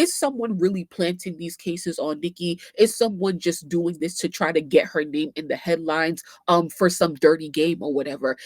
is someone really planting these cases on Nicki? Is someone just doing this to try to get her name in the headlines for some dirty game or whatever?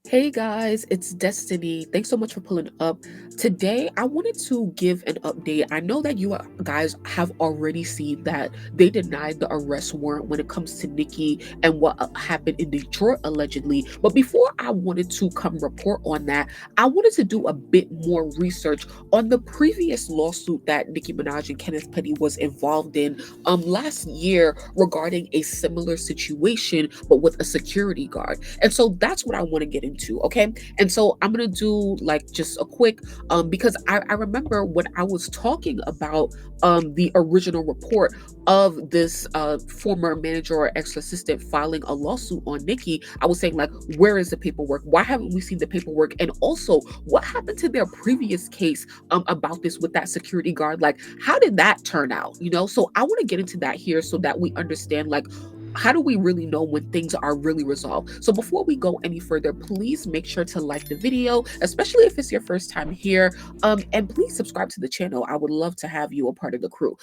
Hey guys, it's Destiny. Thanks so much for pulling up. Today, I wanted to give an update. I know that you guys have already seen that they denied the arrest warrant when it comes to Nicki and what happened in Detroit allegedly. But before I wanted to come report on that, I wanted to do a bit more research on the previous lawsuit that Nicki Minaj and Kenneth Petty was involved in last year regarding a similar situation, but with a security guard. And so that's what I want to get into. Okay. And so I'm gonna do like just a quick because I remember when I was talking about the original report of this former manager or ex-assistant filing a lawsuit on Nicki, I was saying, like, where is the paperwork? Why haven't we seen the paperwork? And also, what happened to their previous case about this with that security guard? Like, how did that turn out? So I want to get into that here so that we understand, like, how do we really know when things are really resolved? So before we go any further, please make sure to like the video, especially if it's your first time here. And please subscribe to the channel. I would love to have you a part of the crew.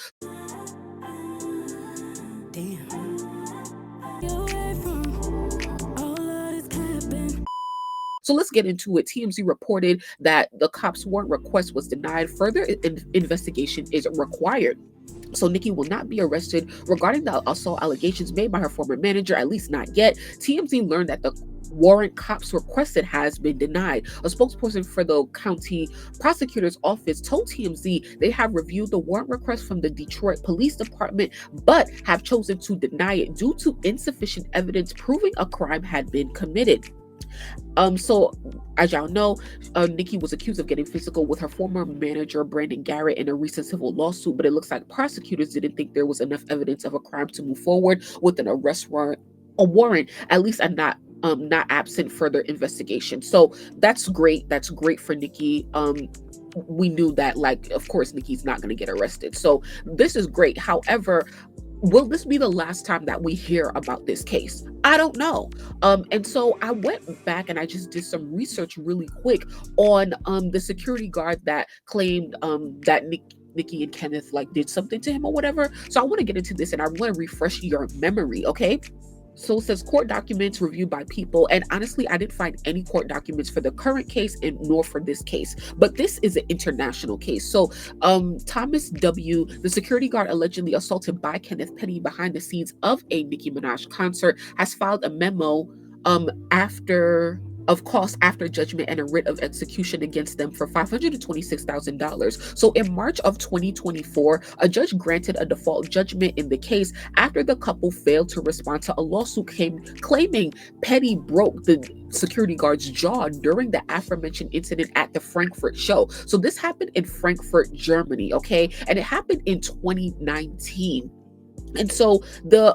So let's get into it. TMZ reported that the cops' warrant request was denied. Further investigation is required. So Nicki will not be arrested regarding the assault allegations made by her former manager, at least not yet. TMZ learned that the warrant cops requested has been denied. A spokesperson for the county prosecutor's office told TMZ they have reviewed the warrant request from the Detroit Police Department, but have chosen to deny it due to insufficient evidence proving a crime had been committed. So as y'all know, Nicki was accused of getting physical with her former manager, Brandon Garrett, in a recent civil lawsuit, but it looks like prosecutors didn't think there was enough evidence of a crime to move forward with an arrest warrant, at least not absent further investigation. So that's great. That's great for Nicki. We knew that, like, of course, Nicki's not going to get arrested. So this is great. However, will this be the last time that we hear about this case? I don't know. And so I went back and I just did some research really quick on the security guard that claimed that Nicki and Kenneth like did something to him or whatever. So I want to get into this and I want to refresh your memory, okay? So it says court documents reviewed by people. And honestly, I didn't find any court documents for the current case and nor for this case. But this is an international case. So Thomas W., the security guard allegedly assaulted by Kenneth Petty behind the scenes of a Nicki Minaj concert, has filed a memo after judgment and a writ of execution against them for $526,000. So in March of 2024, a judge granted a default judgment in the case after the couple failed to respond to a lawsuit claiming Petty broke the security guard's jaw during the aforementioned incident at the Frankfurt show. So this happened in Frankfurt, Germany, okay? And it happened in 2019. And so the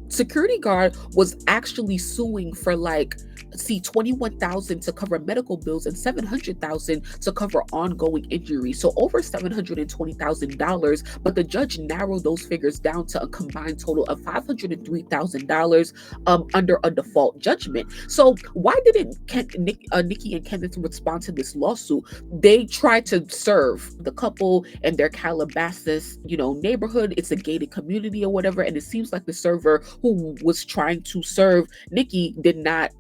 security guard was actually suing for $21,000 to cover medical bills and $700,000 to cover ongoing injuries. So over $720,000, but the judge narrowed those figures down to a combined total of $503,000 under a default judgment. So why didn't Nicki and Kenneth respond to this lawsuit? They tried to serve the couple in their Calabasas, neighborhood. It's a gated community or whatever, and it seems like the server who was trying to serve Nicki did not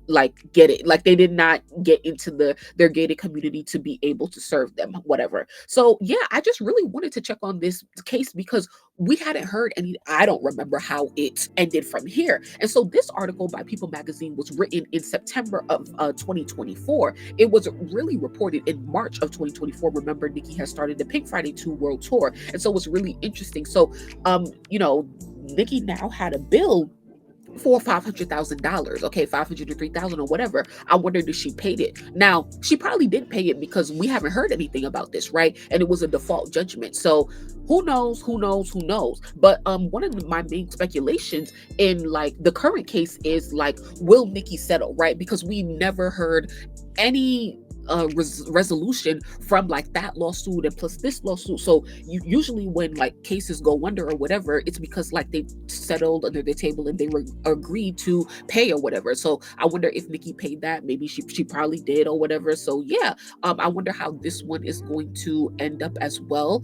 get it. Like, they did not get into their gated community to be able to serve them, whatever. So yeah, I just really wanted to check on this case because we hadn't heard any. I don't remember how it ended from here. And so this article by People Magazine was written in September of 2024. It was really reported in March of 2024. Remember, Nicki has started the Pink Friday 2 World Tour. And so it was really interesting. So, Nicki now had a bill for $500,000, okay, $503,000 or whatever. I wondered if she paid it. Now, she probably did pay it because we haven't heard anything about this, right? And it was a default judgment. So who knows? But one of my main speculations in the current case is will Nicki settle, right? Because we never heard any resolution from like that lawsuit and plus this lawsuit. So usually when like cases go under or whatever, it's because like they settled under the table and they were agreed to pay or whatever. So I wonder if Nicki paid that. Maybe she probably did or whatever. So yeah, I wonder how this one is going to end up as well.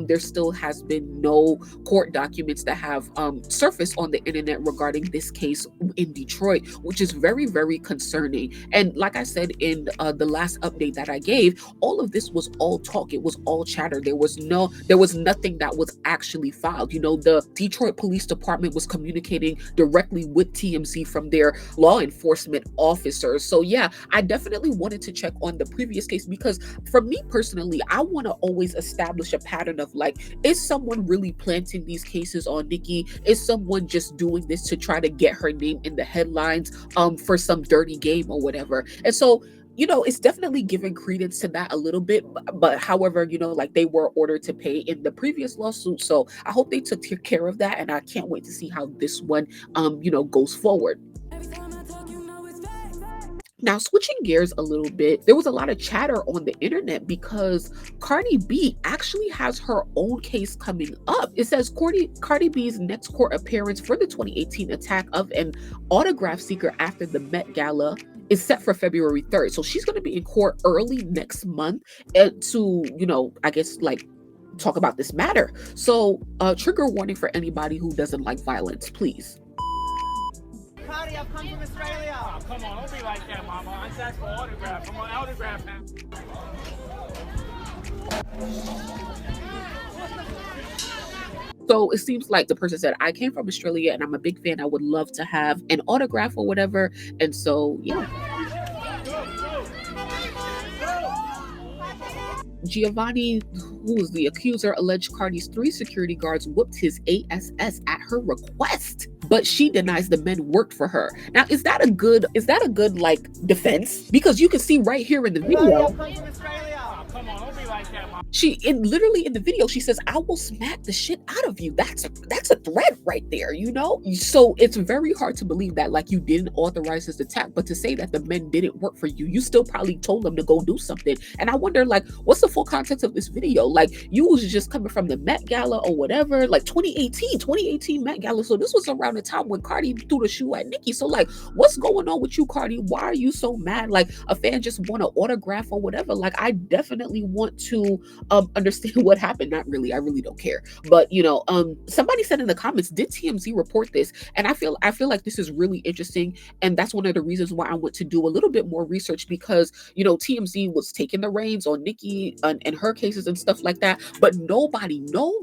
There still has been no court documents that have surfaced on the internet regarding this case in Detroit, which is very, very concerning. And like I said in the last update that I gave, all of this was all talk. It was all chatter. There was nothing that was actually filed. You know, the Detroit Police Department was communicating directly with TMZ from their law enforcement officers. So yeah, I definitely wanted to check on the previous case because for me personally, I want to always establish a pattern of like, is someone really planting these cases on Nicki? Is someone just doing this to try to get her name in the headlines for some dirty game or whatever? And so, you know, it's definitely giving credence to that a little bit. But however, you know, like they were ordered to pay in the previous lawsuit. So I hope they took care of that. And I can't wait to see how this one, you know, goes forward. Now, switching gears a little bit, there was a lot of chatter on the internet because Cardi B actually has her own case coming up. It says Cardi B's next court appearance for the 2018 attack of an autograph seeker after the Met Gala is set for February 3rd. So she's going to be in court early next month to, you know, I guess like talk about this matter. So trigger warning for anybody who doesn't like violence, please. Cardi, I've come from Australia. Oh, come on, don't be like that, mama. I just asked for autograph. Come on, autograph now. So it seems like the person said, I came from Australia and I'm a big fan. I would love to have an autograph or whatever. And so, yeah. Giovanni, who was the accuser, alleged Cardi's 3 security guards whooped his ASS at her request, but she denies the men worked for her. Now, is that a good like defense? Because you can see right here in the video. Come on, don't be like that, mom. Literally in the video, she says, I will smack the shit out of you. That's a threat right there, you know? So it's very hard to believe that like you didn't authorize this attack, but to say that the men didn't work for you, you still probably told them to go do something. And I wonder like, what's the full context of this video? Like you was just coming from the Met Gala or whatever, like 2018 Met Gala. So this was around the time when Cardi threw the shoe at Nicki. So like, what's going on with you, Cardi? Why are you so mad? Like a fan just want an autograph or whatever. Like I definitely want to understand what happened. Not really, I really don't care. But you know, somebody said in the comments, did TMZ report this? And I feel like this is really interesting, and that's one of the reasons why I went to do a little bit more research, because you know TMZ was taking the reins on Nicki and her cases and stuff like that, but no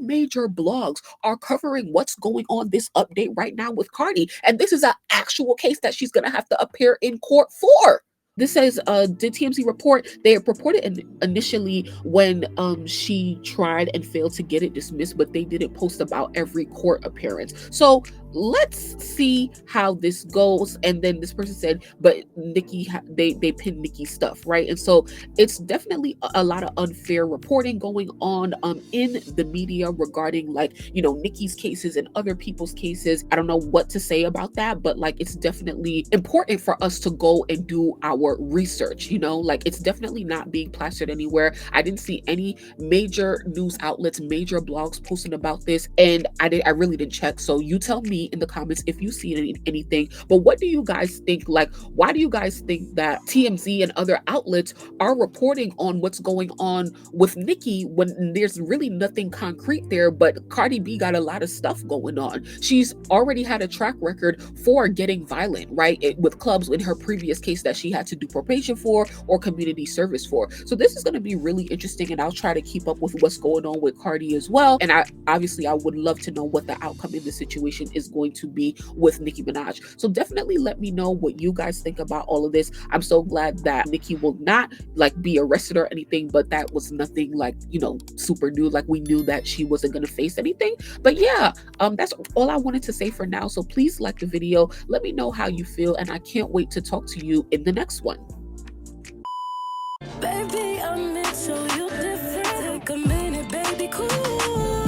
major blogs are covering what's going on this update right now with Cardi, and this is an actual case that she's gonna have to appear in court for. This says, did TMZ report? They reported initially when she tried and failed to get it dismissed, but they didn't post about every court appearance. So let's see how this goes. And then this person said, but Nicki, they pinned Nicki's stuff, right? And so it's definitely a lot of unfair reporting going on in the media regarding like, you know, Nicki's cases and other people's cases. I don't know what to say about that, but like it's definitely important for us to go and do our research, you know, like it's definitely not being plastered anywhere. I didn't see any major news outlets, major blogs posting about this, and I really didn't check. So you tell me in the comments if you see anything. But what do you guys think? Like, why do you guys think that TMZ and other outlets are reporting on what's going on with Nicki when there's really nothing concrete there? But Cardi B got a lot of stuff going on. She's already had a track record for getting violent, right? With clubs in her previous case that she had to do probation for or community service for. So this is going to be really interesting, and I'll try to keep up with what's going on with Cardi as well. And I would love to know what the outcome in this situation is going to be with Nicki Minaj. So definitely let me know what you guys think about all of this. I'm so glad that Nicki will not like be arrested or anything, but that was nothing like, you know, super new. Like we knew that she wasn't going to face anything. But yeah, that's all I wanted to say for now. So please like the video, let me know how you feel, and I can't wait to talk to you in the next one. Baby, I'm in, so you different. Take a minute, baby, cool.